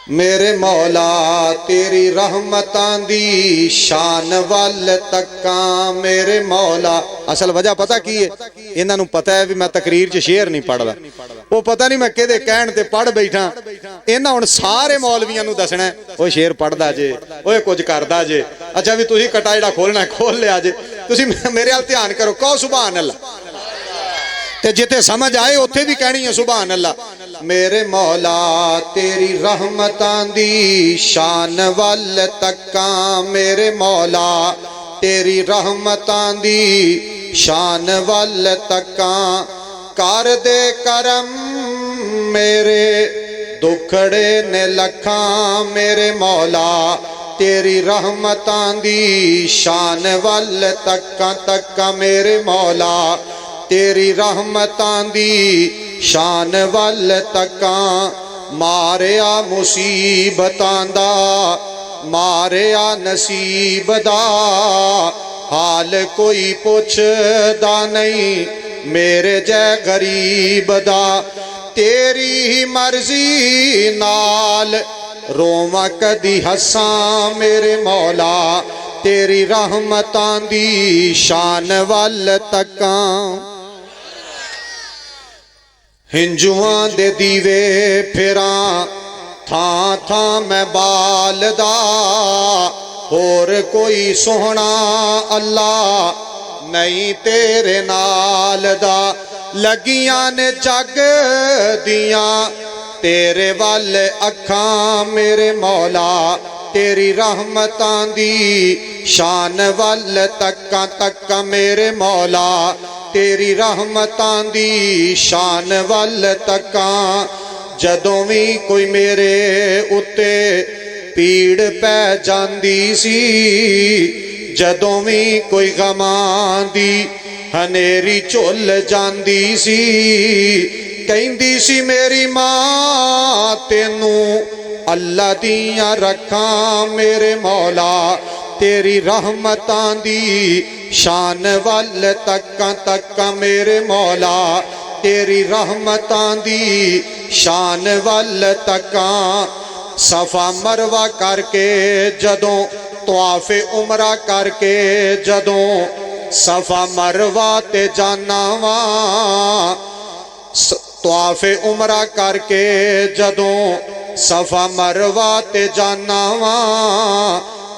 मेरे मौला तेरी रहमतां दी शान वल तक्का मेरे मौला। असल वजह पता की है, इन्हां नूं पता है भी मैं तकरीर च शेर नहीं पढ़दा, वो पता नहीं मैं किहदे कहण ते पढ़ बैठा। इन्हां हुण सारे मौलवियां नूं दसना ओए शेर पढ़दा जे, ओए कुछ करदा जे। अच्छा भी तुसीं कटा जिहड़ा खोलना खोल लिया जे, तुसीं मेरे अल ध्यान करो, कहो सुभान अल्लाह, ते जिथे समझ आए उत्थे भी कहनी है सुभान अल्लाह। मेरे मौला तेरी रहमतां दी शान वल तक्का मेरे मौला तेरी रहमतां दी शान वल तक्का। कर दे करम मेरे दुखड़े ने लखां मेरे मौला तेरी रहमतां दी शान वल तक्का तक्का मेरे मौला तेरी रहमतां दी शान वल तक्का। मारिया मुसीबतां दा मारिया नसीब दा हाल कोई पुछदा नहीं मेरे जै गरीब दा। तेरी ही मर्जी नाल रोवां कदी हसां मेरे मौला तेरी रहमतां दी शान वल तक्का। हिंजुआं दे दीवे फिरां थां थां मैं बालदा होर कोई सोहना अल्लाह नहीं तेरे नाल दा। लगियां ने जग दियां तेरे वल अखां मेरे मौला तेरी रहमतां दी शान वल तक्का तक्का मेरे मौला तेरी रहमतां दी शान वल तक्का। जदों भी कोई मेरे उत्ते पीड़ पै जांदी सी जदों भी कोई गमां दी हनेरी झुल जांदी सी कहंदी सी मेरी मां तेनू अल्लाह दियां रखां मेरे मौला तेरी रहमतां दी शान वल तक्का तक्का मेरे मौला तेरी रहमतां दी शान वल तक्का। सफा मरवा करके जदों तवाफे उमरा करके जदों सफा मरवा ते जाना वा तवाफे उमरा करके जदों सफा मरवा ते जाना वा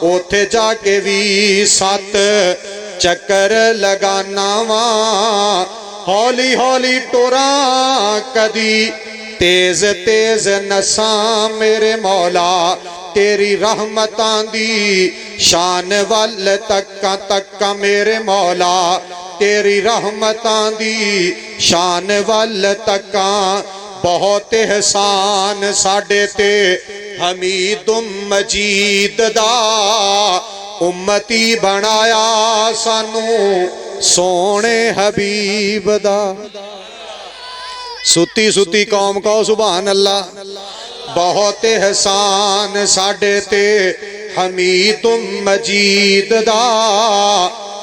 उथे जाके भी 7 चक्कर लगाना वा। हौली हौली टुरा कदी तेज तेज नसां मेरे मौला तेरी रहमतां दी शान वल तक्का तक्का मेरे मौला तेरी रहमतां दी शान वल तक्का। बहुत एहसान साडे ते हमीद मजीद दा उम्मती बनाया सानू सोने हबीब दा। सुती सुती कौम कहो सुभान अल्लाह। बहुत एहसान साडे ते हमीद मजीद दा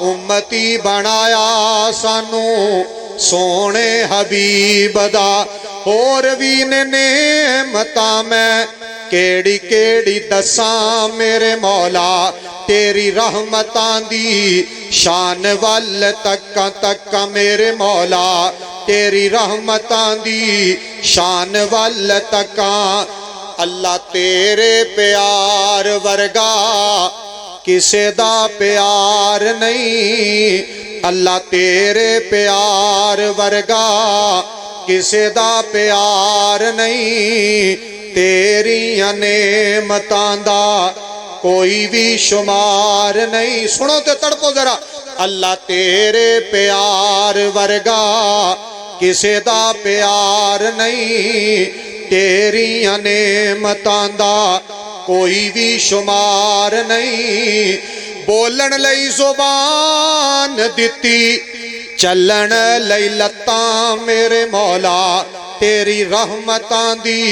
उम्मती बनाया सानू सोने हबीब दा। होर भी ने नेमतां मैं केड़ी केड़ी दसां मेरे मौला तेरी रहमतां दी शान वल तक्का तक्का मेरे मौला तेरी रहमतां दी शान वल तक्का। अल्लाह तेरे प्यार वर्गा किसे दा प्यार नहीं अल्लाह तेरे प्यार वर्गा किसे दा प्यार नहीं तेरियां नेमतां दा कोई भी शुमार नहीं। सुनो ते तड़पो जरा। अल्लाह तेरे प्यार वर्गा किसे दा प्यार नहीं तेरियां नेमतां दा कोई भी शुमार नहीं। बोलन लई जुबान दिती चलन लई लत्तां मेरे मौला तेरी रहमतां दी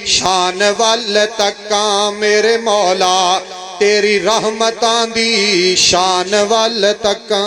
शान वल तक्का मेरे मौला तेरी रहमतां दी शान वल तक्का।